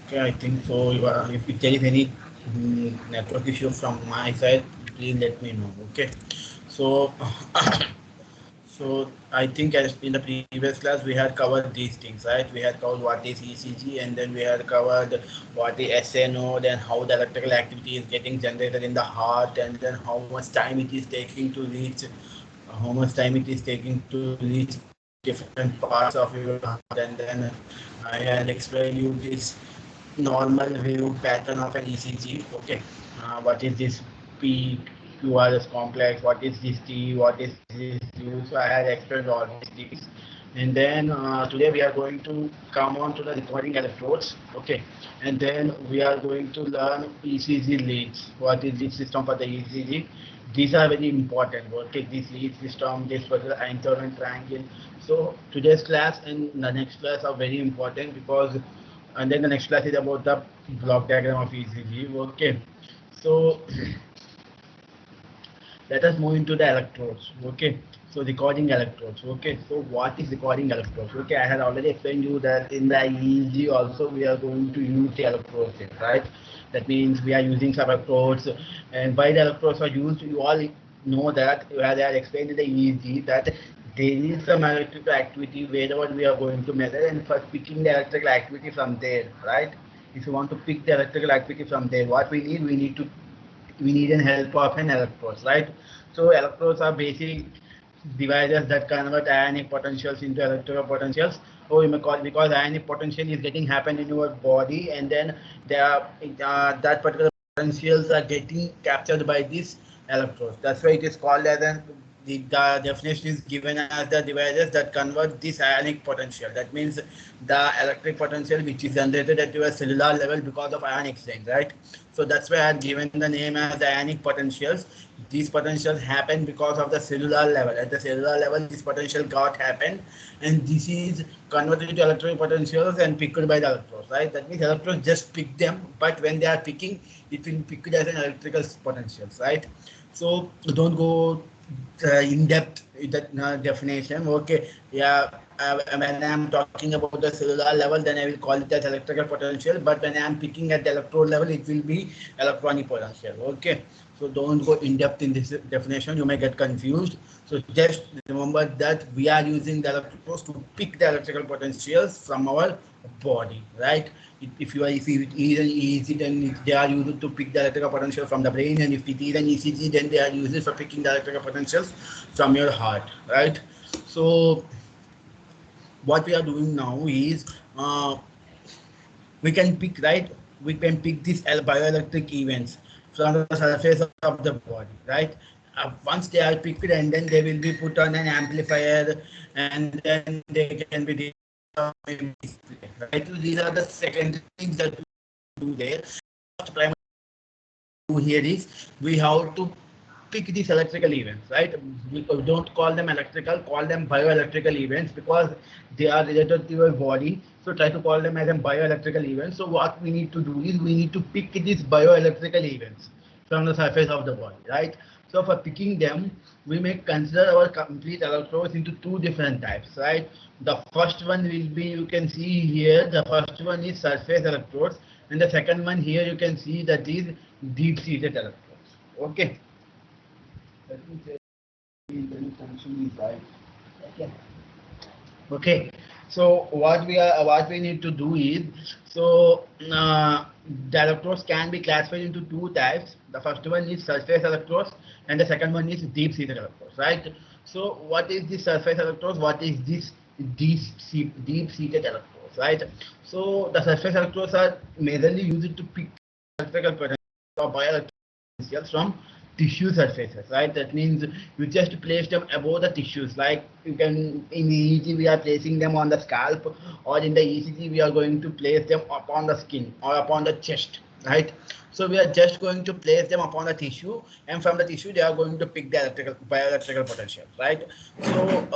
Okay, I think so. If there is any network issue from my side, please let me know. Okay. So, so I think as in the previous class we had covered these things, right? We had covered what is ECG, and then we had covered what is SNO, then how the electrical activity is getting generated in the heart, and then how much time it is taking to reach, how much time it is taking to reach different parts of your heart, and then I had explained you this normal wave pattern of an ECG. Okay, what is this P QRS complex? What is this T? What is this U? So I had explained all these things, and then today we are going to come on to the recording electrodes. Okay, and then we are going to learn ECG leads. What is lead system for the ECG? These are very important. Okay, this lead system, this particular internal triangle. So today's class and the next class are very important because, and then the next class is about the block diagram of ECG. Okay, so let us move into the electrodes. Okay, so recording electrodes. Okay, so what is recording electrodes? Okay, I had already explained you that in the EEG also we are going to use the electrodes, right? That means we are using some electrodes, and why the electrodes are used, you all know that as I had explained in the EEG that there is some electrical activity wherever we are going to measure, and first picking the electrical activity from there, right? If you want to pick the electrical activity from there, what we need an help of an electrodes, right? So electrodes are basic devices that convert ionic potentials into electrical potentials. Or you may call, because ionic potential is getting happen in your body, and then they are that particular potentials are getting captured by these electrodes. That's why it is called as an, the definition is given as the devices that convert this ionic potential. That means the electric potential which is generated at your cellular level because of ion exchange, right? So that's why I had given the name as ionic potentials. These potentials happen because of the cellular level. At the cellular level, this potential got happened, and this is converted into electric potentials and picked by the electrodes, right? That means electrodes just pick them, but when they are picking, it will pick it as an electrical potentials, right? So don't go in depth with that definition. Okay, yeah. When I'm talking about the cellular level, then I will call it as electrical potential. But when I'm picking at the electrode level, it will be electronic potential. Okay, so don't go in depth in this definition. You may get confused. So just remember that we are using the electrodes to pick the electrical potentials from our body, right? If it is an EEG, then they are used to pick the electrical potential from the brain, and if it is an ECG, then they are used for picking the electrical potentials from your heart, right? So what we are doing now is we can pick, right, we can pick these bioelectric events from the surface of the body, right? Once they are picked, and then they will be put on an amplifier, and then they can be displayed on a display, right? So these are the secondary things that we do there. First primary thing that we do here is we have to pick these electrical events, right? We don't call them electrical, call them bioelectrical events because they are related to your body. So try to call them as a bioelectrical event. So what we need to do is we need to pick these bioelectrical events from the surface of the body, right? So for picking them, we may consider our complete electrodes into two different types, right? The first one will be, you can see here, the first one is surface electrodes, and the second one here you can see that is deep-seated electrodes. Okay. Let me check the internet connection is right. Okay. Okay, so what we need to do is, so the electrodes can be classified into two types. The first one is surface electrodes, and the second one is deep seated electrodes, right? So what is the surface electrodes? What is this deep seated electrodes, right? So the surface electrodes are majorly used to pick electrical potential or bioelectrical potentials from tissue surfaces, right? That means you just place them above the tissues. Like you can, in EEG we are placing them on the scalp, or in the ECG we are going to place them upon the skin or upon the chest, right? So we are just going to place them upon the tissue, and from the tissue they are going to pick the electrical bioelectrical potential, right? So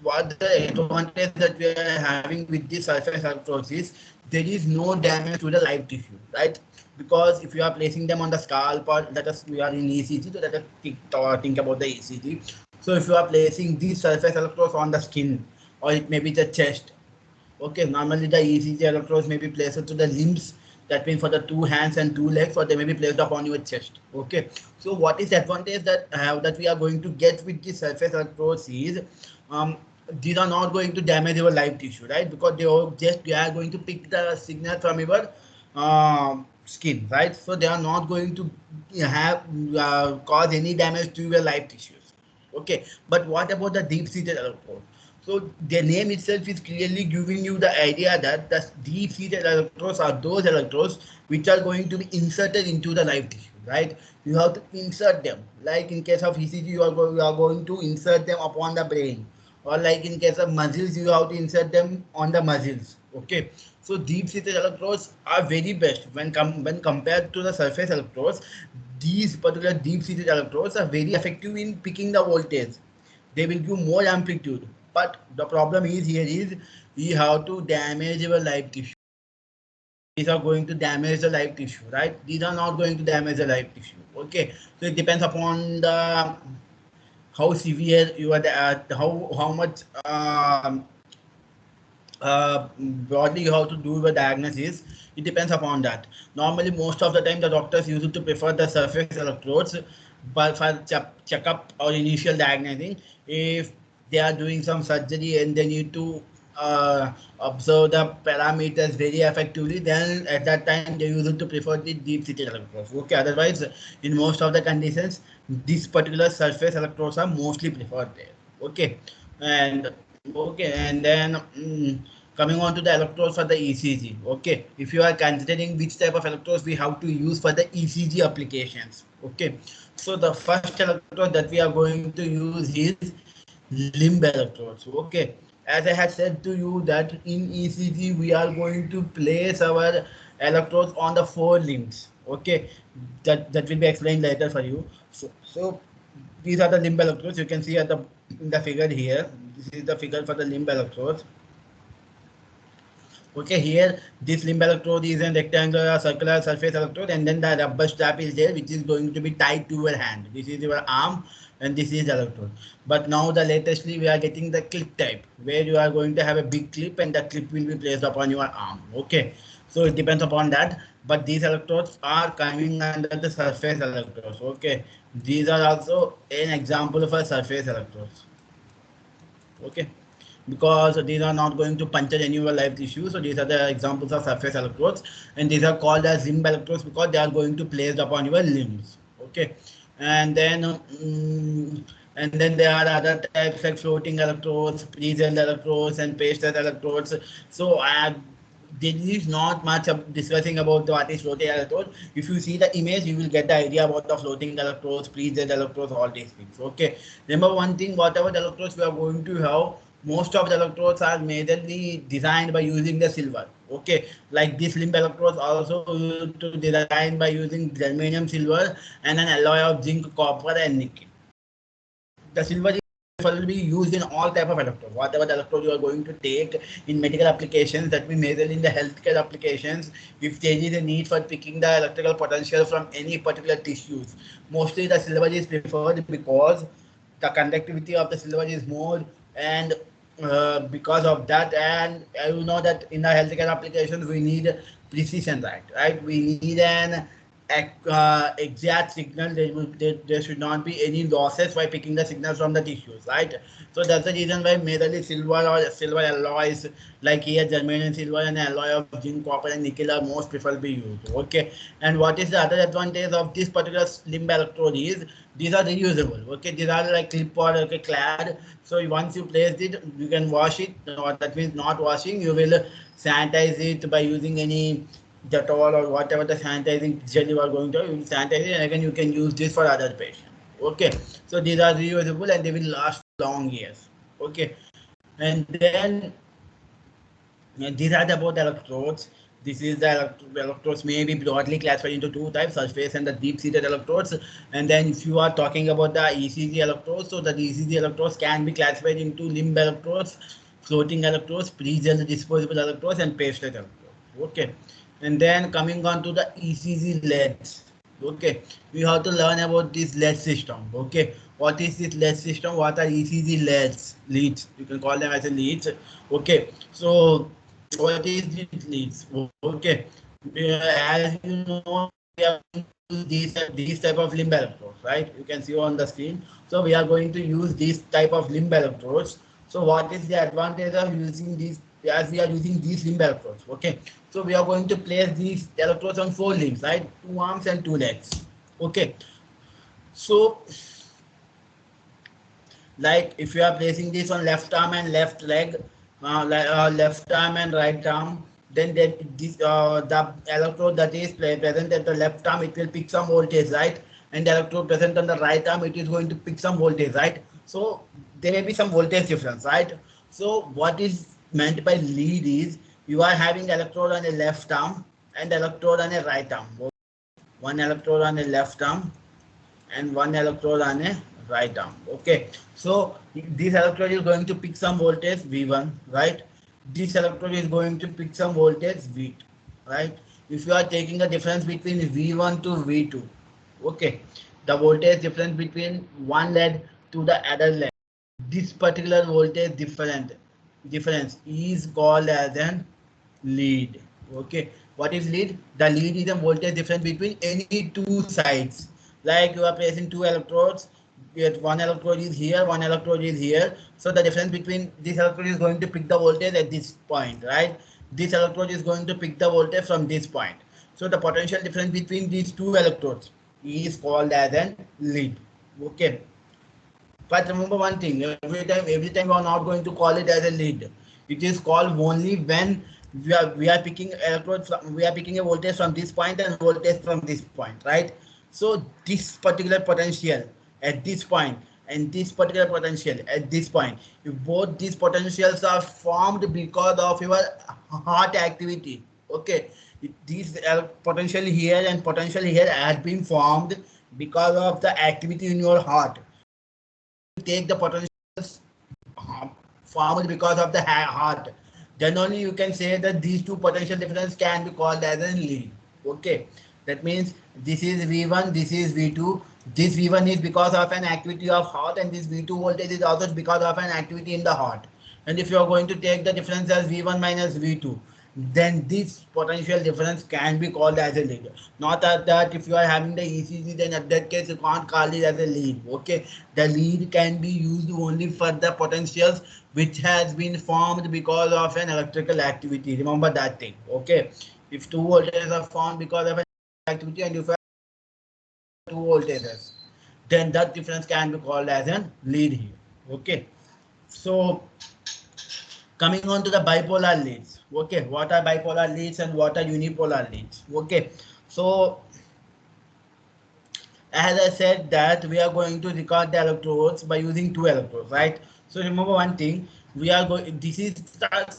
what the advantage that we are having with this surface electrodes is there is no damage to the live tissue, right? Because if you are placing them on the scalp, or let us, we are in ECG, so let us think about the ECG. So if you are placing these surface electrodes on the skin, or it may be the chest, Okay, normally the ECG electrodes may be placed to the limbs. That means for the two hands and two legs, or they may be placed upon your chest. Okay, so what is the advantage that we are going to get with the surface electrodes is, um, these are not going to damage your live tissue, right? Because they are going to pick the signal from your skin, right? So they are not going to have cause any damage to your live tissues. Okay, but what about the deep-seated electrode? So the name itself is clearly giving you the idea that the deep-seated electrodes are those electrodes which are going to be inserted into the live tissue, right? You have to insert them. Like in case of ECG, you are going to insert them upon the brain, or like in case of muscles, you have to insert them on the muscles. Okay, so deep-seated electrodes are very best when compared to the surface electrodes. These particular deep-seated electrodes are very effective in picking the voltage. They will give more amplitude, but the problem is here is we have to damage our live tissue. These are going to damage the live tissue, right? These are not going to damage the live tissue. Okay, so it depends upon the how severe you are, how much broadly you have to do the diagnosis. It depends upon that. Normally, most of the time, the doctors used to prefer the surface electrodes, but for checkup or initial diagnosing, if they are doing some surgery and they need to observe the parameters very effectively, then at that time they used to prefer the deep seated electrodes. Okay, otherwise, in most of the conditions, these particular surface electrodes are mostly preferred there. Okay, and then coming on to the electrodes for the ECG. Okay, if you are considering which type of electrodes we have to use for the ECG applications. Okay, so the first electrode that we are going to use is limb electrodes. Okay, as I had said to you that in ECG we are going to place our electrodes on the four limbs. Okay, that will be explained later for you. So these are the limb electrodes. You can see at the in the figure here. This is the figure for the limb electrodes. Okay, here this limb electrode is a rectangular circular surface electrode, and then the rubber strap is there which is going to be tied to your hand. This is your arm and this is the electrode. But now the latestly we are getting the clip type where you are going to have a big clip and the clip will be placed upon your arm. Okay, so it depends upon that, but these electrodes are coming under the surface electrodes. Okay, these are also an example of a surface electrodes. Okay, because these are not going to puncture any of your live tissue. So these are the examples of surface electrodes, and these are called as limb electrodes because they are going to place upon your limbs. Okay, and then there are other types like floating electrodes, pre-gel electrodes, and paste electrodes. So there is not much of discussing about what is floating electrode. If you see the image, you will get the idea about the floating electrodes, pre-gel electrodes, all these things. Okay, remember one thing: whatever the electrodes we are going to have, most of the electrodes are majorly designed by using the silver. Okay, like this limb electrodes also used to design by using germanium silver and an alloy of zinc, copper, and nickel. The silver will be used in all type of electrode. Whatever the electrode you are going to take in medical applications, that we measure in the healthcare applications, if there is a need for picking the electrical potential from any particular tissues, mostly the silver is preferred because the conductivity of the silver is more, and because of that, and you know that in the healthcare applications we need precision, right? We need an exact signal. There should not be any losses by picking the signals from the tissues, right? So that's the reason why majorly silver or silver alloys, like here germanium silver and alloy of zinc, copper, and nickel are most preferably used. Okay, and what is the other advantage of this particular limb electrode is these are reusable. Okay, these are like clip or okay, clad. So once you place it, you can wash it. Or that means not washing, you will sanitize it by using any Dettol or whatever the sanitizing gel you are going to, you will sanitize it, and again you can use this for other patients. Okay, so these are reusable and they will last long years. Okay, and then these are the both electrodes. This is the electrodes may be broadly classified into two types, surface and the deep-seated electrodes. And then if you are talking about the ECG electrodes, so the ECG electrodes can be classified into limb electrodes, floating electrodes, pre-gel disposable electrodes, and pasted electrodes. Okay, and then coming on to the ECG LEDs. Okay, we have to learn about this LED system. Okay, what is this LED system? What are ECG LEDs? Leads. You can call them as a leads. Okay, so what is the leads? Okay, as you know, we are going to use these type of limb electrodes, right? You can see on the screen. So we are going to use these type of limb electrodes. So what is the advantage of using these? As we are using these limb electrodes, okay. So we are going to place these electrodes on 4 limbs, right? 2 arms and 2 legs. Okay. So like if you are placing this on left arm and left leg, left arm and right arm, then this the electrode that is present at the left arm, it will pick some voltage, right? And the electrode present on the right arm, it is going to pick some voltage, right? So there may be some voltage difference, right? So what is meant by lead is you are having electrode on the left arm and electrode on the right arm. One electrode on the left arm and one electrode on a right arm. Okay, so this electrode is going to pick some voltage V1, right? This electrode is going to pick some voltage V2, right? If you are taking the difference between V1 to V2, okay, the voltage difference between one lead to the other lead, this particular voltage difference is called as an lead. Okay, what is lead? The lead is the voltage difference between any two sides. Like you are placing two electrodes, yet one electrode is here, one electrode is here. So the difference between this electrode is going to pick the voltage at this point, right? This electrode is going to pick the voltage from this point. So the potential difference between these two electrodes is called as an lead. Okay. But remember one thing, every time we are not going to call it as a lead. It is called only when we are picking electrodes from, we are picking a voltage from this point and voltage from this point, right? So this particular potential at this point and this particular potential at this point, if both these potentials are formed because of your heart activity, okay, these potential here and potential here has been formed because of the activity in your heart. Take the potentials formed because of the heart, then only you can say that these two potential difference can be called as a lead. Okay, that means this is V1, this is V2. This V1 is because of an activity of heart, and this V2 voltage is also because of an activity in the heart. And if you are going to take the difference as V1 minus V2, then this potential difference can be called as a lead. Not that if you are having the ECG, then at that case you can't call it as a lead. Okay, the lead can be used only for the potentials which has been formed because of an electrical activity. Remember that thing. Okay, if two voltages are formed because of an activity and if you have two voltages, then that difference can be called as a lead here. Okay, so coming on to the bipolar leads. Okay, what are bipolar leads and what are unipolar leads? Okay, so as I said that we are going to record the electrodes by using two electrodes, right? So remember one thing, we are going, this is the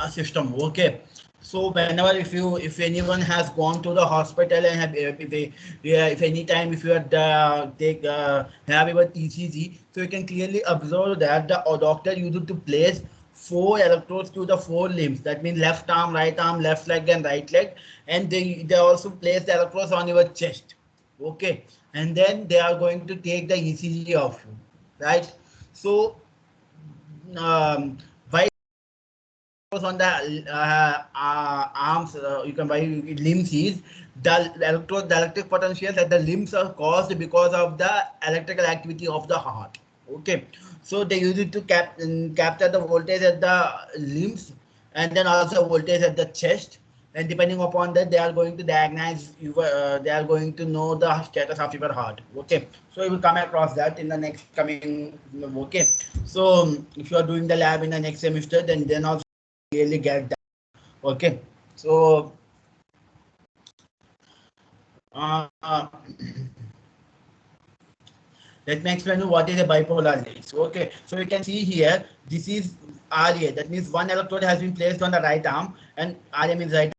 system. Okay, so whenever if anyone has gone to the hospital and have if any time if you are take have a ECG, so you can clearly observe that the doctor used to place 4 electrodes to the 4 limbs, that means left arm, left leg and right leg, and they also place the electrodes on your chest. Okay, and then they are going to take the ECG of you, right? So um, by on the arms, you can buy limbs is the electric potentials at the limbs are caused because of the electrical activity of the heart. Okay, so they use it to capture the voltage at the limbs and then also voltage at the chest, and depending upon that they are going to diagnose you, they are going to know the status of your heart. Okay, so you will come across that in the next coming. Okay, so if you are doing the lab in the next semester, then also really get that. Okay, so uh, let me explain you what is a bipolar lead. Okay, so you can see here, this is RA, that means one electrode has been placed on the right arm and RA means right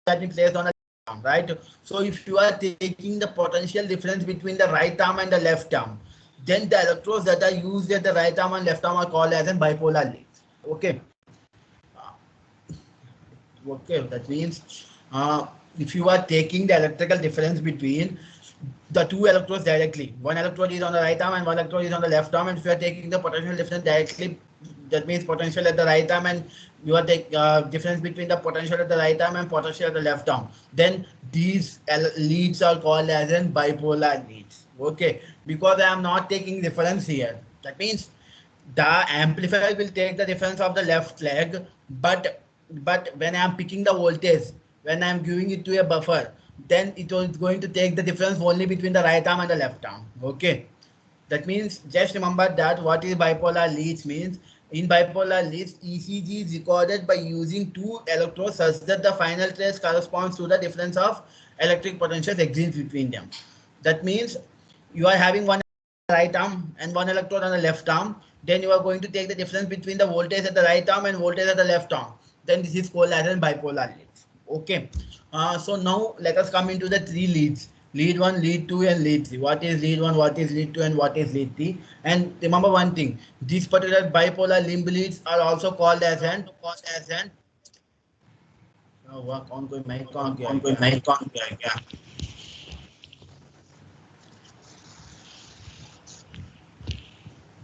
has been placed on the left arm, right? So if you are taking the potential difference between the right arm and the left arm, then the electrodes that are used at the right arm and left arm are called as a bipolar leads. Okay, okay, that means if you are taking the electrical difference between the two electrodes directly, one electrode is on the right arm and one electrode is on the left arm, and if you are taking the potential difference directly that means potential at the right arm, and you are the difference between the potential at the right arm and potential at the left arm. Then these leads are called as in bipolar leads. Okay, because I am not taking reference here. That means the amplifier will take the difference of the left leg, but when I am picking the voltage, when I am giving it to a buffer, then it is going to take the difference only between the right arm and the left arm. Okay, that means just remember that what is bipolar leads means. In bipolar leads, ECG is recorded by using two electrodes such that the final trace corresponds to the difference of electric potentials exists between them. That means you are having one right arm and one electrode on the left arm. Then you are going to take the difference between the voltage at the right arm and voltage at the left arm. Then this is called as a bipolar leads. Okay. So now let us come into the three leads: lead 1, lead 2, and lead 3. What is lead 1, what is lead 2, and what is lead 3? And remember one thing, these particular bipolar limb leads are also called as an कौन कोई mic कौन कोई mic कौन क्या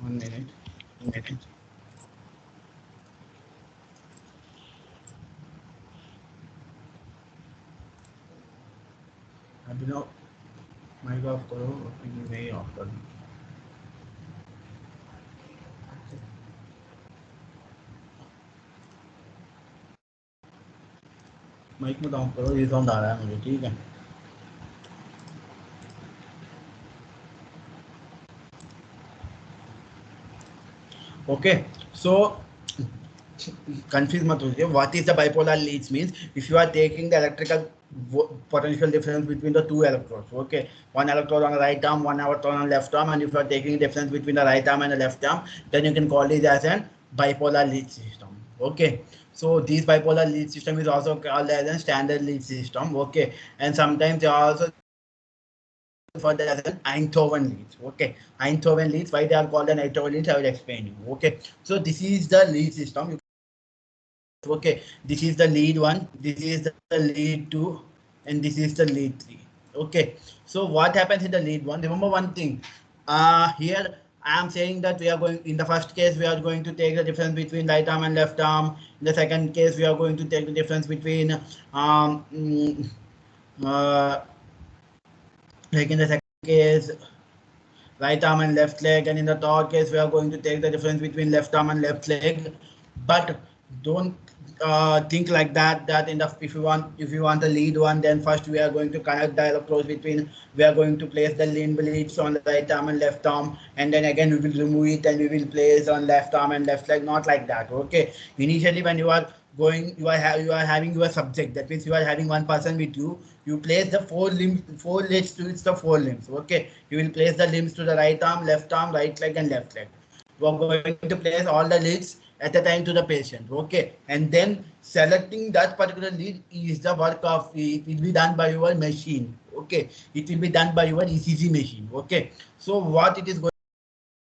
one minute अभी ना mic off करो, अपनी नहीं ऑफ कर माइक में ऑफ करो, ये साउंड आ रहा है मुझे, ठीक है। Okay, so confuse mat hojiye. What is the bipolar leads means? If you are taking the electrical potential difference between the two electrodes, okay, one electrode on the right arm, one electrode on the left arm, and if you are taking the difference between the right arm and the left arm, then you can call it as a bipolar lead system. Okay, so this bipolar lead system is also called as a standard lead system. Okay, and sometimes they are also for the as an Einthoven leads. Okay, Einthoven leads. Why they are called an Einthoven leads, I will explain you. Okay, so this is the lead system. Okay, this is the lead 1, this is the lead 2, and this is the lead 3. Okay, so what happens in the lead 1? Remember one thing. Here I am saying that we are going, in the first case we are going to take the difference between right arm and left arm. In the second case we are going to take the difference between like in the second case right arm and left leg, and in the third case we are going to take the difference between left arm and left leg. But don't think like that, that in the if you want the lead 1, then first we are going to connect the electrodes between, we are going to place the limb leads on the right arm and left arm, and then again we will remove it and we will place on left arm and left leg. Not like that. Okay, initially when you are going, you are having your subject, that means you are having one person with you, you place the four leads to the four limbs. Okay, you will place the limbs to the right arm, left arm, right leg, and left leg. You are going to place all the leads at a time to the patient. Okay, and then selecting that particular lead is the work of, it will be done by your machine. Okay, it will be done by your ECG machine. Okay, so what it is going,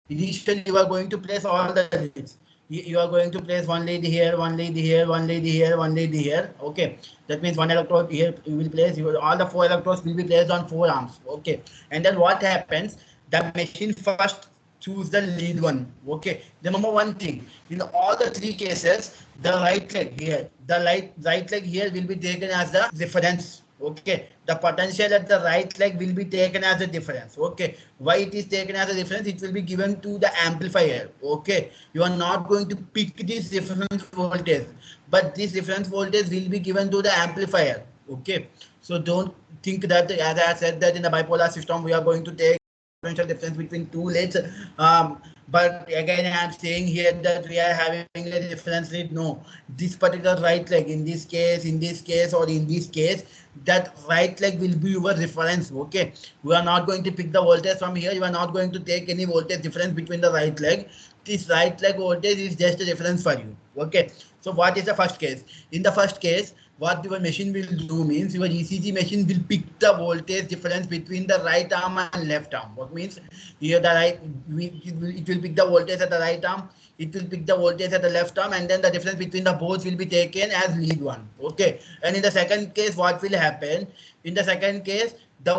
initially you are going to place all the leads. You are going to place one lead here, one lead here, one lead here, one lead here. Okay, that means one electrode here you will place, all the four electrodes will be placed on four arms. Okay, and then what happens, the machine first choose the lead 1. Okay, remember one thing, in all the three cases, the right leg here, the right leg here will be taken as the reference. Okay, the potential at the right leg will be taken as a difference. Okay, why it is taken as a difference, it will be given to the amplifier. Okay, you are not going to pick this reference voltage, but this reference voltage will be given to the amplifier. Okay, so don't think that, as I said, that in the bipolar system we are going to take potential difference between two leads. But again, I am saying here that we are having a difference lead. No, this particular right leg, in this case, or in this case, that right leg will be your reference. Okay, we are not going to pick the voltage from here. You are not going to take any voltage difference between the right leg. This right leg voltage is just a reference for you. Okay, so what is the first case? In the first case, what your machine will do means, your ECG machine will pick the voltage difference between the right arm and left arm. What means, here the right, it will pick the voltage at the right arm, it will pick the voltage at the left arm, and then the difference between the both will be taken as lead 1. Okay, and in the second case, what will happen? In the second case, the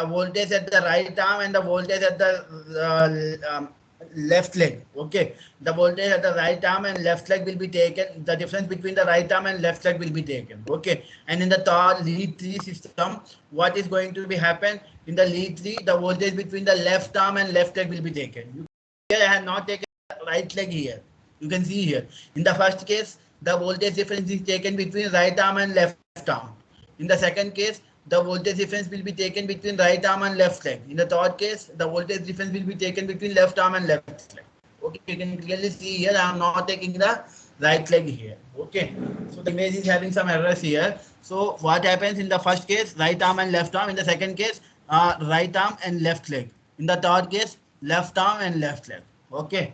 voltage at the right arm and the voltage at the left leg. Okay, the voltage at the right arm and left leg will be taken. The difference between the right arm and left leg will be taken. Okay, and in the third lead 3 system, what is going to be happen in the lead 3? The voltage between the left arm and left leg will be taken. Here I have not taken the right leg here. You can see here. In the first case, the voltage difference is taken between right arm and left arm. In the second case, the voltage difference will be taken between right arm and left leg. In the third case, the voltage difference will be taken between left arm and left leg. Okay, you can clearly see here I am not taking the right leg here. Okay, so the image is having some errors here. So what happens in the first case, right arm and left arm. In the second case, right arm and left leg. In the third case, left arm and left leg. Okay.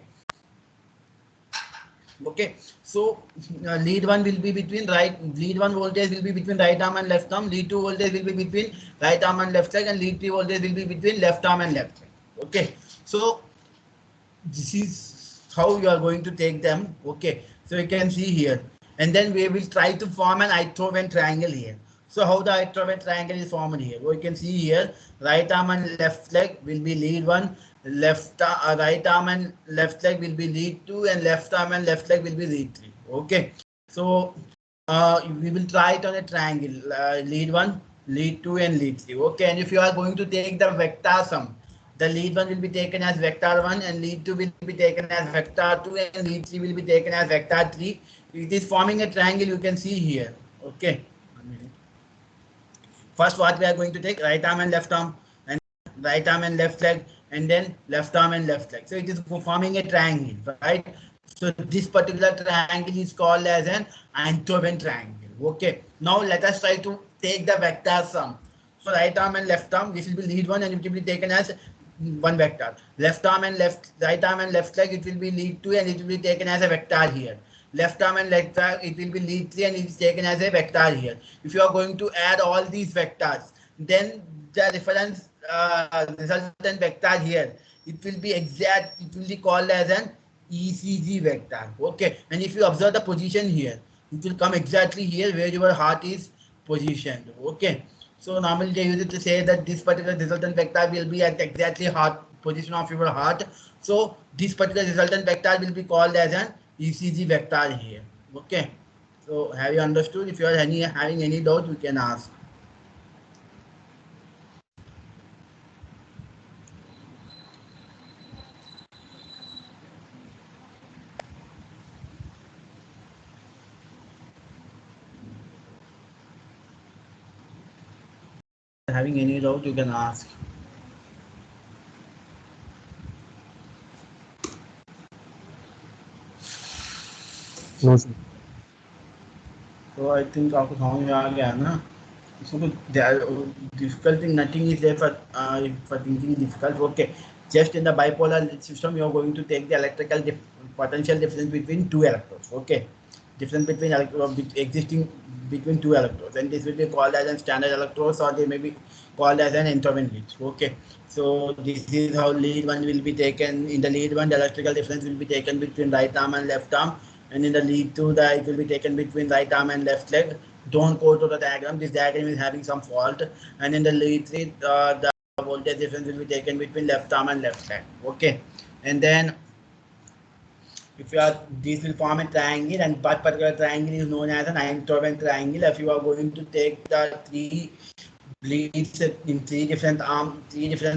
Okay, so lead 1 will be between lead 1 voltage will be between right arm and left arm, lead 2 voltage will be between right arm and left leg, and lead 3 voltage will be between left arm and left leg. Okay, so this is how you are going to take them. Okay, so you can see here, and then we will try to form an isotropic triangle here. So how the isotropic triangle is formed here? We can see here, right arm and left leg will be lead 1, right arm and left leg will be lead 2, and left arm and left leg will be lead 3. Okay, so we will try it on a triangle, lead 1, lead 2, and lead 3. Okay, and if you are going to take the vector sum, the lead 1 will be taken as vector 1, and lead 2 will be taken as vector 2, and lead 3 will be taken as vector 3. It is forming a triangle, you can see here. Okay, first what we are going to take, right arm and left arm, and right arm and left leg, and then left arm and left leg. So it is forming a triangle, right? So this particular triangle is called as an Einthoven triangle. Okay, now let us try to take the vector sum. So right arm and left arm, this will be lead 1, and it will be taken as one vector. Right arm and left leg, it will be lead 2, and it will be taken as a vector here. Left arm and left leg, it will be lead 3, and it is taken as a vector here. If you are going to add all these vectors, then the reference resultant vector here, it will be exact, it will be called as an ECG vector. Okay, and if you observe the position here, it will come exactly here where your heart is positioned. Okay, so normally they use it to say that this particular resultant vector will be at exactly heart position of your heart. So this particular resultant vector will be called as an ECG vector here. Okay, so have you understood? If you are having any doubt, you can ask. Having any doubt, you can ask. No, sir. So I think आपको समझ में आ गया ना? So difficult thing, nothing is there for thinking difficult. Okay, just in the bipolar system, you are going to take the electrical potential difference between two electrodes. Okay, difference between existing between two electrodes, and this will be called as a standard electrodes, or they may be called as an Einthoven leads. Okay, so this is how lead 1 will be taken. In the lead 1, the electrical difference will be taken between right arm and left arm, and in the lead 2, it will be taken between right arm and left leg. Don't go to the diagram. This diagram is having some fault. And in the lead 3, the voltage difference will be taken between left arm and left leg. Okay, and then if you are, this will form a triangle, and that particular triangle is known as an Einthoven triangle. If you are going to take the three leads in three different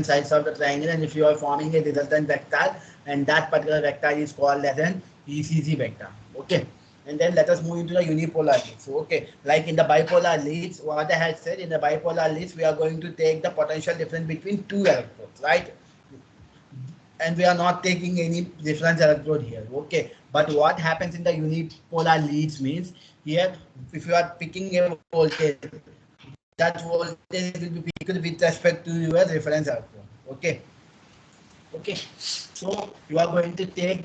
sides of the triangle, and if you are forming a resultant vector, and that particular vector is called as an ECG vector. Okay, and then let us move into the unipolar leads. Okay, like in the bipolar leads, what I had said, in the bipolar leads, we are going to take the potential difference between two electrodes, right? And we are not taking any difference electrode here. Okay, but what happens in the unipolar leads means, here if you are picking a voltage, that voltage will be picked with respect to your reference electrode. Okay, okay, so you are going to take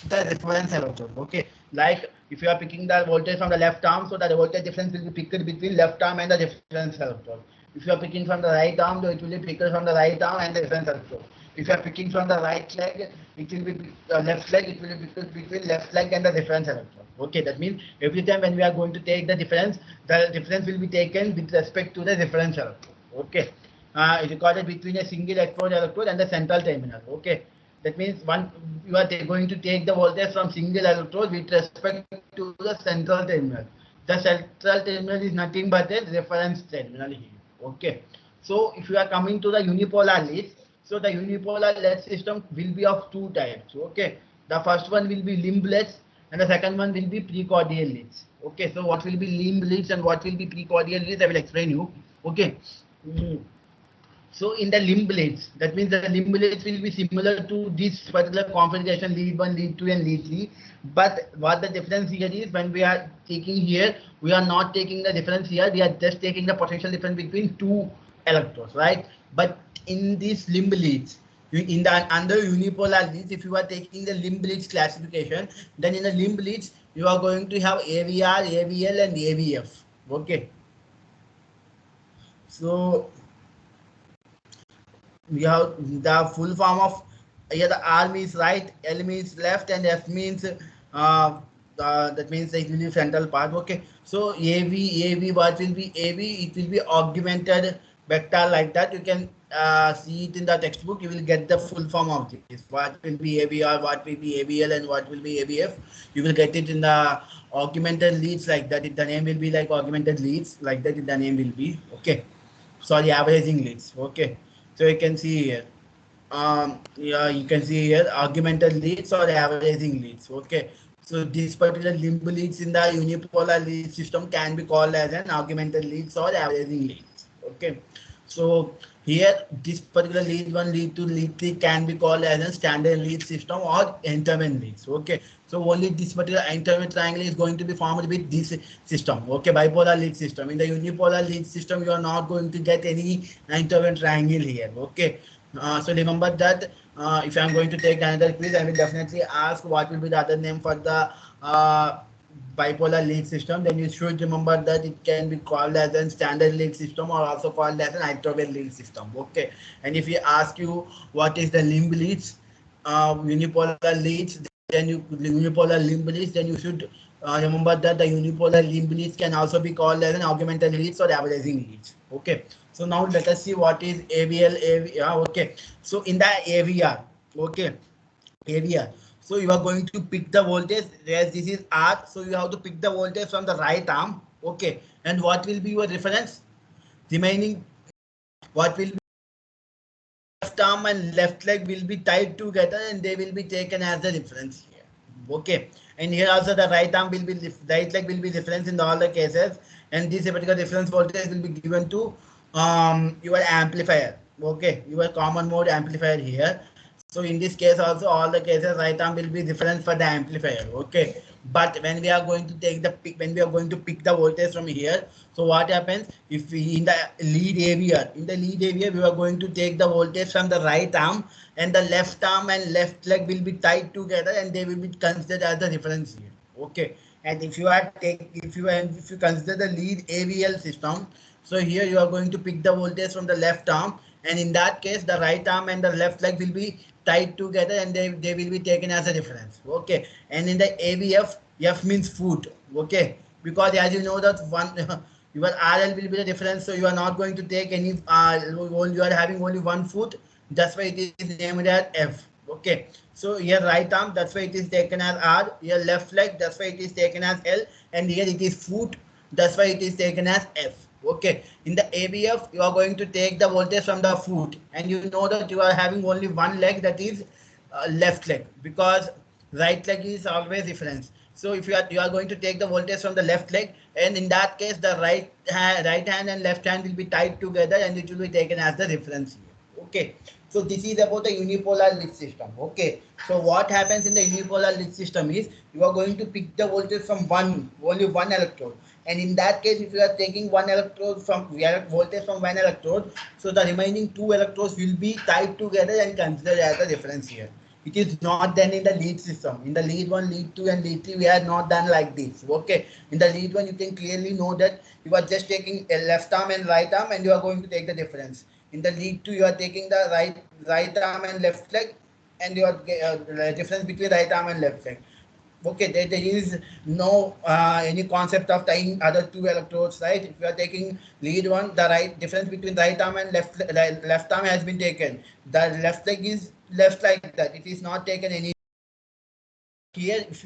the reference electrode. Okay, like if you are picking the voltage from the left arm, so that the voltage difference will be picked between left arm and the reference electrode. If you are picking from the right arm, so it will be picked from the right arm and the reference electrode. If you are picking from the right leg, it will be left leg, it will be picked between left leg and the reference electrode. Okay, that means every time when we are going to take the difference will be taken with respect to the reference electrode. Okay, recorded between a single electrode and the central terminal. Okay, That means one you are going to take the voltage from single electrode with respect to the central terminal. The central terminal is nothing but a reference terminal here. Okay. So if you are coming to the unipolar leads, so the unipolar lead system will be of two types. Okay. The first one will be limb leads and the second one will be precordial leads. Okay. So what will be limb leads and what will be precordial leads, I will explain you. Okay. So in the limb blades, that means the limb blades will be similar to this particular configuration lead 1, lead 2 and lead 3. But what the difference here is, when we are taking here, we are not taking the difference here, we are just taking the potential difference between two electrodes, right? But in these limb leads, in the under unipolar leads, if you are taking the limb leads classification, then in the limb leads, you are going to have AVR, AVL and AVF. Okay. So we have the full form of, yeah, the R means right, L means left, and F means that means it will be frontal part. Okay, so AV, what will be AV? It will be augmented vector like that. You can see it in the textbook. You will get the full form of this. What will be AVR, what will be AVL, and what will be AVF? You will get it in the augmented leads like that. The name will be like augmented leads like that. The name will be okay. Sorry, averaging leads. Okay, so you can see here. Yeah, you can see here augmented leads or averaging leads. Okay, so this particular limb leads in the unipolar lead system can be called as an augmented leads or averaging leads. Okay, so here this particular lead 1, lead 2, lead 3 can be called as a standard lead system or intermittent leads. Okay, so only this particular intermittent triangle is going to be formed with this system. Okay, bipolar lead system. In the unipolar lead system, you are not going to get any intermittent triangle here. Okay, so remember that if I'm going to take another quiz, I will definitely ask what will be the other name for the bipolar lead system. Then you should remember that it can be called as a standard lead system or also called as an interval lead system. Okay, and if we ask you what is the limb leads, unipolar leads, then you unipolar limb leads, then you should remember that the unipolar limb leads can also be called as an augmented leads or averaging leads. Okay, so now let us see what is AVL, AVR. Okay, so in the AVR, okay, AVR. So you are going to pick the voltage, as this is R, so you have to pick the voltage from the right arm. Okay, and what will be your reference? Remaining, what will be left arm and left leg will be tied together and they will be taken as the reference here. Okay, and here also the right arm will be, right leg will be reference in all the cases, and this particular reference voltage will be given to your amplifier. Okay, your common mode amplifier here. So in this case also, all the cases right arm will be reference for the amplifier. Okay, but when we are going to take the pick, when we are going to pick the voltage from here, so what happens if we in the lead area, we are going to take the voltage from the right arm, and the left arm and left leg will be tied together and they will be considered as the reference here. Okay, and if you are if you consider the lead AVL system, so here you are going to pick the voltage from the left arm, and in that case the right arm and the left leg will be tied together and they will be taken as a reference. Okay, and in the AVF, F means foot. Okay, because as you know that one your RL will be the difference, so you are not going to take any you are having only one foot, that's why it is named as F. Okay, so here right arm, that's why it is taken as R, here left leg, that's why it is taken as L, and here it is foot, that's why it is taken as F. Okay, in the ABF you are going to take the voltage from the foot, and you know that you are having only one leg, that is left leg, because right leg is always reference. So if you are going to take the voltage from the left leg, and in that case the right hand and left hand will be tied together and it will be taken as the reference here. Okay, so this is about the unipolar lead system. Okay, so what happens in the unipolar lead system is you are going to pick the voltage from only one electrode, and in that case if you are taking one electrode from voltage from one electrode, so the remaining two electrodes will be tied together and considered as a reference here. It is not done in the lead system. In the lead 1, lead 2 and lead 3 we are not done like this. Okay, in the lead 1 you can clearly know that you are just taking a left arm and right arm and you are going to take the difference. In the lead 2 you are taking the right arm and left leg, and your difference between right arm and left leg. Okay, there is no any concept of tying other two electrodes, right? If you are taking lead 1, the right difference between right arm and left arm has been taken. The left leg is left like that. It is not taken any. Here, if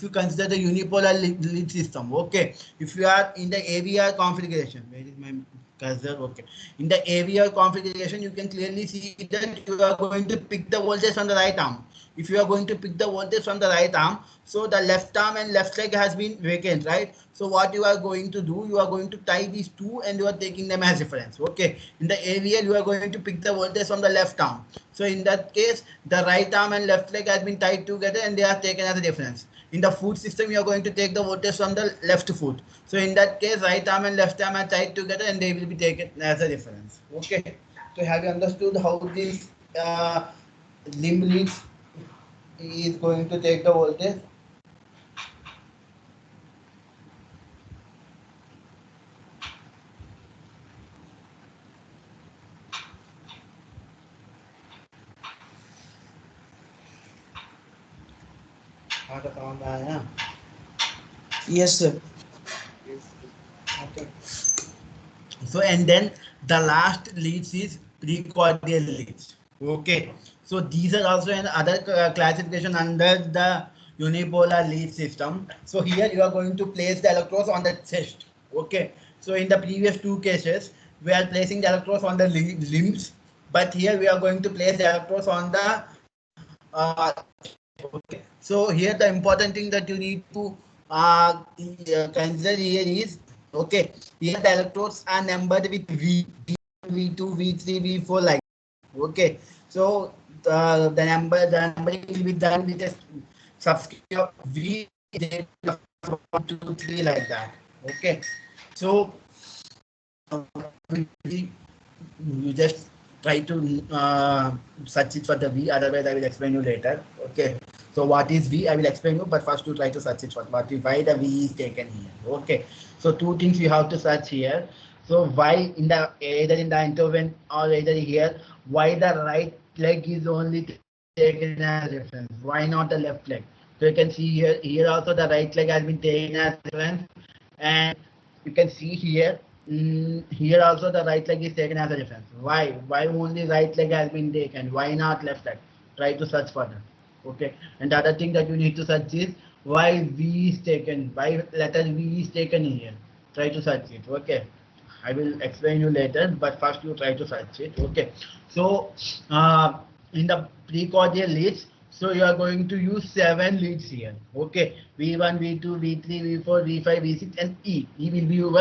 you consider the unipolar lead system, okay, if you are in the AVR configuration, where is my cursor? Okay, in the AVR configuration, you can clearly see that you are going to pick the voltage on the right arm. If you are going to pick the voltage from the right arm, so the left arm and left leg has been vacant, right? So what you are going to do, you are going to tie these two and you are taking them as reference. Okay, in the AVL you are going to pick the voltage from the left arm. So in that case, the right arm and left leg has been tied together and they are taken as a reference. In the foot system, you are going to take the voltage from the left foot. So in that case, right arm and left arm are tied together and they will be taken as a reference. Okay. So have you understood how this limb leads is going to take the voltage? Yes, sir. Okay. So and then the last leads is precordial leads. Okay. So these are also another classification under the unipolar lead system. So here you are going to place the electrodes on the chest. Okay. So in the previous two cases, we are placing the electrodes on the limbs, but here we are going to place the electrodes on the okay. So here the important thing that you need to consider here is, okay, here the electrodes are numbered with V, V2, V3, V4 like, okay. So the numbering will be done with a subscript of V, 1, 2, 3 like that. Okay. So you just try to search it for the V, otherwise I will explain you later. Okay. So what is V? I will explain you, but first you try to search it for what why the V is taken here. Okay. So two things you have to search here. So why in the either in the interval or either here, why the right leg is only taken as reference? Why not the left leg? So you can see here also the right leg has been taken as reference, and you can see here here also the right leg is taken as a reference. Why only right leg has been taken? Why not left leg? Try to search for that. Okay. And the other thing that you need to search is why V is taken. Why letter V is taken here? Try to search it. Okay. I will explain you later, but first you try to search it. Okay. So in the precordial leads, so you are going to use 7 leads here. Okay. V1, V2, V3, V4, V5, V6, and E. E will be your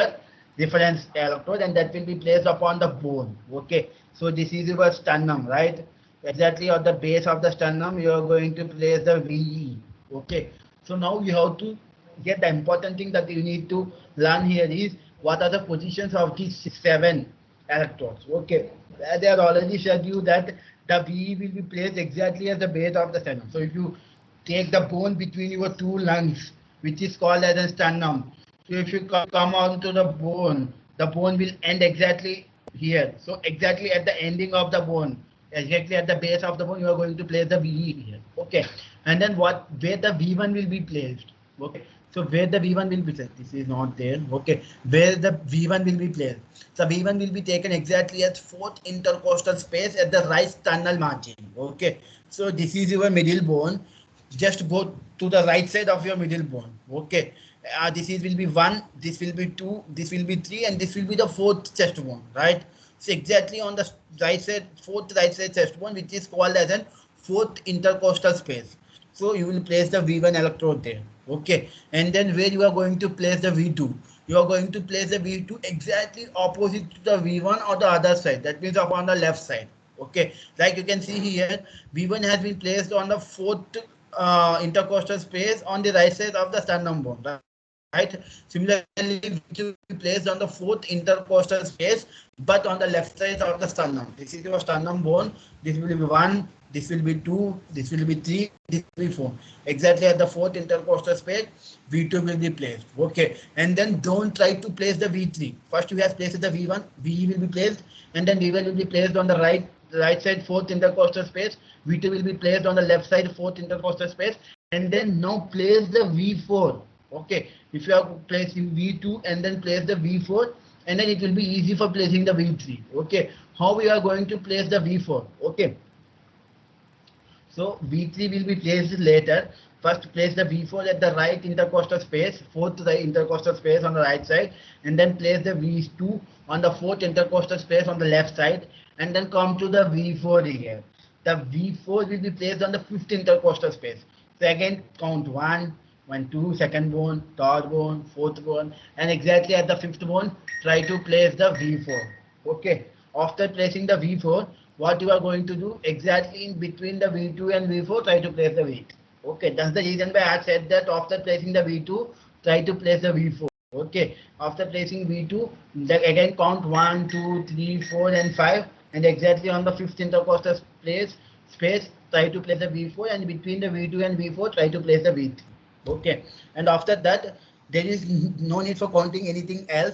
reference electrode, and that will be placed upon the bone. Okay. So this is your sternum, right? Exactly on the base of the sternum, you are going to place the VE. Okay. So now you have to get the important thing that you need to learn here is what are the positions of these 7 electrodes. Okay. They are already showed you that the VE will be placed exactly at the base of the sternum. So if you take the bone between your two lungs, which is called as a sternum. So if you come on to the bone will end exactly here. So exactly at the ending of the bone, exactly at the base of the bone, you are going to place the VE here. Okay. And then where the V1 will be placed. Okay. So where the V1 will be placed, this is not there. Okay. Where the V1 will be placed. So V1 will be taken exactly at 4th intercostal space at the right sternal margin. Okay. So this is your middle bone. Just go to the right side of your middle bone. Okay. This is will be 1, this will be 2, this will be 3, and this will be the 4th chest bone, right? So exactly on the right side, 4th right side chest bone, which is called as an 4th intercostal space. So you will place the V1 electrode there. Okay. And then where you are going to place the V2, you are going to place the V2 exactly opposite to the V1 or the other side. That means upon the left side. Okay. Like you can see here, V1 has been placed on the 4th intercostal space on the right side of the sternum bone, right? Similarly, it will be placed on the 4th intercostal space, but on the left side of the sternum. This is your sternum bone. This will be 1, this will be 2, this will be 3, this will be 4. Exactly at the 4th intercostal space, V2 will be placed. Okay, and then don't try to place the V3. First you have placed the V1, VE will be placed, and then V1 will be placed on the right side 4th intercostal space. V2 will be placed on the left side 4th intercostal space, and then now place the V4. Okay, if you are placing V2 and then place the V4, and then it will be easy for placing the V3. Okay, how we are going to place the V4? Okay, So V3 will be placed later. First place the V4 at the right intercostal space, fourth the intercostal space on the right side, and then place the V2 on the fourth intercostal space on the left side, and then come to the V4 here. The V4 will be placed on the fifth intercostal space. So again, count 1, 1, 2, second bone, third bone, fourth bone, and exactly at the fifth bone, try to place the V4. Okay. After placing the V4, what you are going to do exactly in between the V2 and V4, try to place the V. Okay, that's the reason why I said that after placing the V2, try to place the V4. Okay, after placing V2, again count 1, 2, 3, 4, and 5, and exactly on the fifth intercostal space, try to place the V4, and between the V2 and V4, try to place the V3. Okay, and after that, there is no need for counting anything else.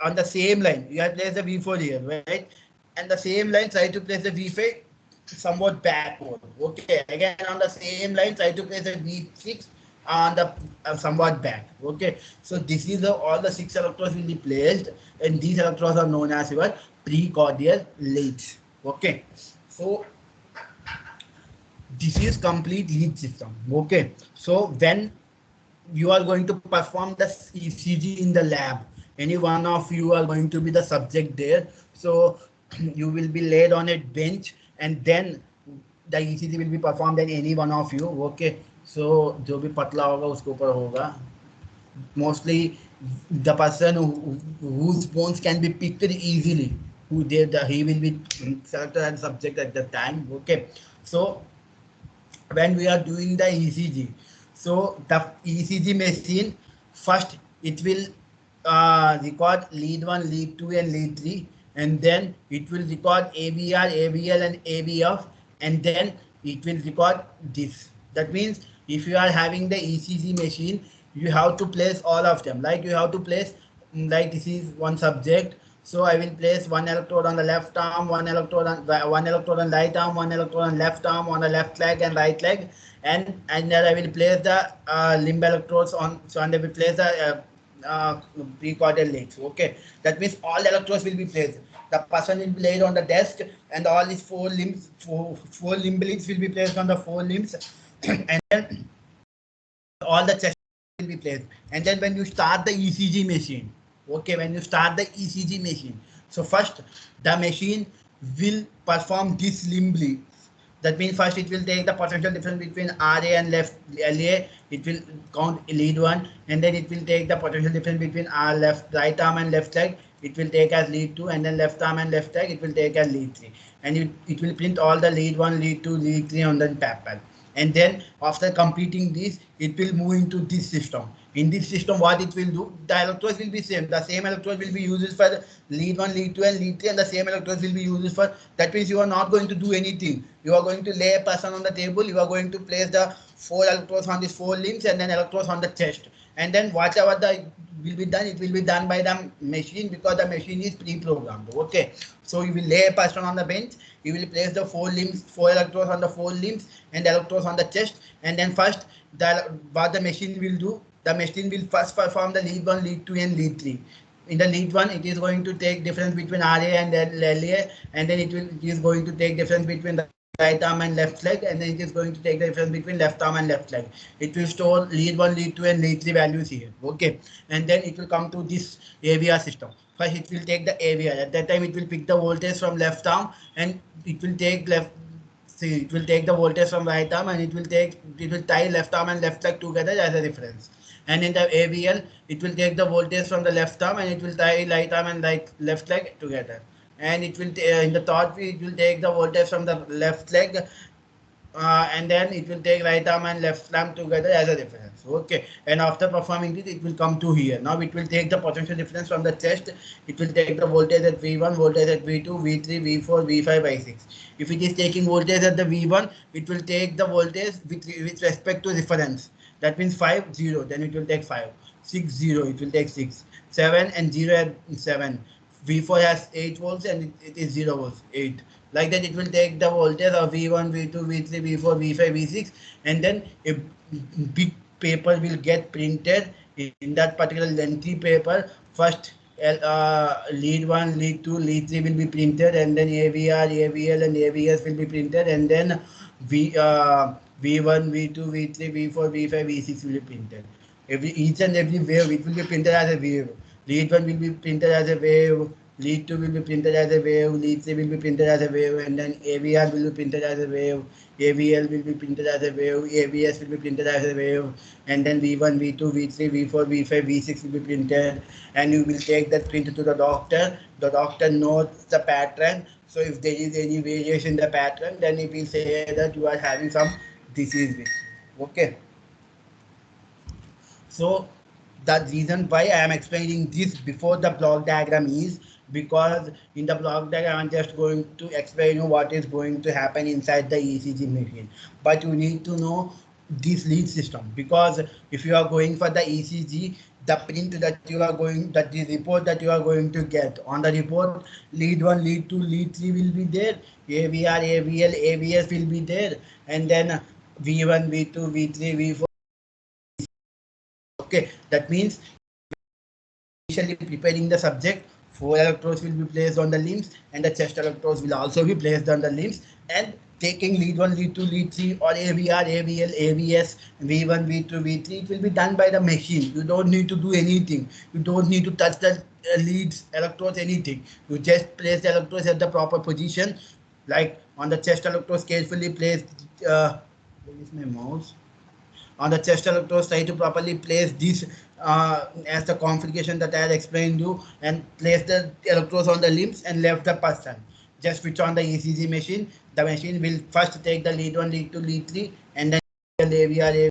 On the same line, you have placed the V4 here, right? And the same line, try to place the V5 somewhat backward. Okay, again on the same line, try to place the V6 on the somewhat back. Okay, so this is all the 6 electrodes will be placed, and these electrodes are known as your precordial leads. Okay, so this is complete lead system. Okay, so when you are going to perform the ECG in the lab, any one of you are going to be the subject there, so you will be laid on a bench, and then the ECG will be performed in any one of you. Okay, so जो भी पतला होगा उसके ऊपर होगा. Mostly the person whose bones can be picked easily, who did he will be selected as subject at the time. Okay, so when we are doing the ECG, so the ECG machine, first it will record lead 1, lead 2, and lead 3, and then it will record ABR, ABL, and ABF, and then it will record this. That means if you are having the ECG machine, you have to place all of them. Like you have to place, like this is one subject. So I will place one electrode on the left arm, one electrode on right arm, one electrode on left arm, on the left leg and right leg, and then I will place the limb electrodes on. So and I will place the precordial leads. Okay, that means all electrodes will be placed. The person will be laid on the desk, and all these four limb leads will be placed on the four limbs, and then all the chest will be placed. And then when you start the ECG machine, okay, when you start the ECG machine, so first the machine will perform this limb lead. That means first it will take the potential difference between RA and left LA. It will count lead 1, and then it will take the potential difference between right arm and left leg. It will take as lead 2, and then left arm and left leg it will take as lead 3. And it will print all the lead 1, lead 2, lead 3 on the paper. And then after completing this, it will move into this system. In this system, what it will do, the electrodes will be same. The same electrodes will be used for lead 1, lead 2, and lead 3, and the same electrodes will be used for. That means you are not going to do anything. You are going to lay a person on the table. You are going to place the 4 electrodes on these 4 limbs, and then electrodes on the chest. And then whatever the will be done, it will be done by the machine, because the machine is pre-programmed. Okay, so you will lay a person on the bench. You will place the 4 electrodes on the 4 limbs, and electrodes on the chest. And then first, what the machine will do, the machine will first perform the lead 1, lead 2, and lead 3. In the lead 1, it is going to take difference between RA and LA, and then it is going to take difference between the right arm and left leg, and then it is going to take the difference between left arm and left leg. It will store lead 1, lead 2, and lead 3 values here. Okay, and then it will come to this AVR system. First, it will take the AVR. At that time, it will pick the voltage from left arm, and it will take it will take the voltage from right arm, and it will tie left arm and left leg together as a reference. And in the AVL, it will take the voltage from the left arm, and it will tie right arm and left leg together. And it will in the third way, it will take the voltage from the left leg, and then it will take right arm and left arm together as a reference. Okay, and after performing this, it will come to here. Now it will take the potential difference from the chest. It will take the voltage at V1, voltage at V2, V3, V4, V5 by 6. If it is taking voltage at the V1, it will take the voltage with respect to reference. That means 5, 0, then it will take 5. 6, 0, it will take 6. 7 and 0 at 7. V4 has 8 volts, and it is 0 volts, 8. Like that, it will take the voltage of V1, V2, V3, V4, V5, V6, and then a big paper will get printed. In that particular lengthy paper, first lead 1, lead 2, lead 3 will be printed, and then AVR, AVL, and AVS will be printed, and then V1, V2, V3, V4, V5, V6 will be printed. Each and every wave it will be printed as a wave. Lead 1 will be printed as a wave. Lead 2 will be printed as a wave. Lead 3 will be printed as a wave, and then AVR will be printed as a wave. AVL will be printed as a wave. AVS will be printed as a wave, and then V1, V2, V3, V4, V5, V6 will be printed, and you will take that print to the doctor. The doctor knows the pattern. So if there is any variation in the pattern, then it will say that you are having some disease with you. Okay. So the reason why I am explaining this before the block diagram is because in the block diagram I'm just going to explain you what is going to happen inside the ECG machine. But you need to know this lead system, because if you are going for the ECG, the print that you are going, that the report that you are going to get on the report, lead 1, lead 2, lead 3 will be there, AVR, AVL, AVS will be there, and then V1, V2, V3, V4. Okay, that means initially preparing the subject, 4 electrodes will be placed on the limbs, and the chest electrodes will also be placed on the limbs. And taking lead 1, lead 2, lead 3, or AVR, AVL, AVS, V1, V2, V3, it will be done by the machine. You don't need to do anything. You don't need to touch the leads, electrodes, anything. You just place the electrodes at the proper position, like on the chest electrodes, carefully place. Where is my mouse? On the chest electrodes, try to properly place this as the configuration that I had explained you, and place the electrodes on the limbs and left the person. Just switch on the ECG machine. The machine will first take the lead 1, lead 2, lead 3, and then AVR,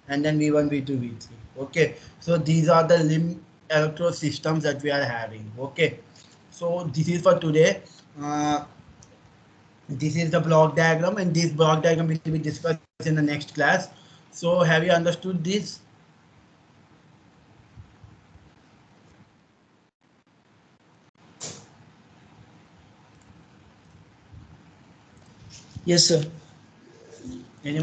and then V1, V2, V3. Okay, so these are the limb electrode systems that we are having. Okay, so this is for today. This is the block diagram, and this block diagram will be discussed in the next class. So have you understood this? Yes, sir. Anyone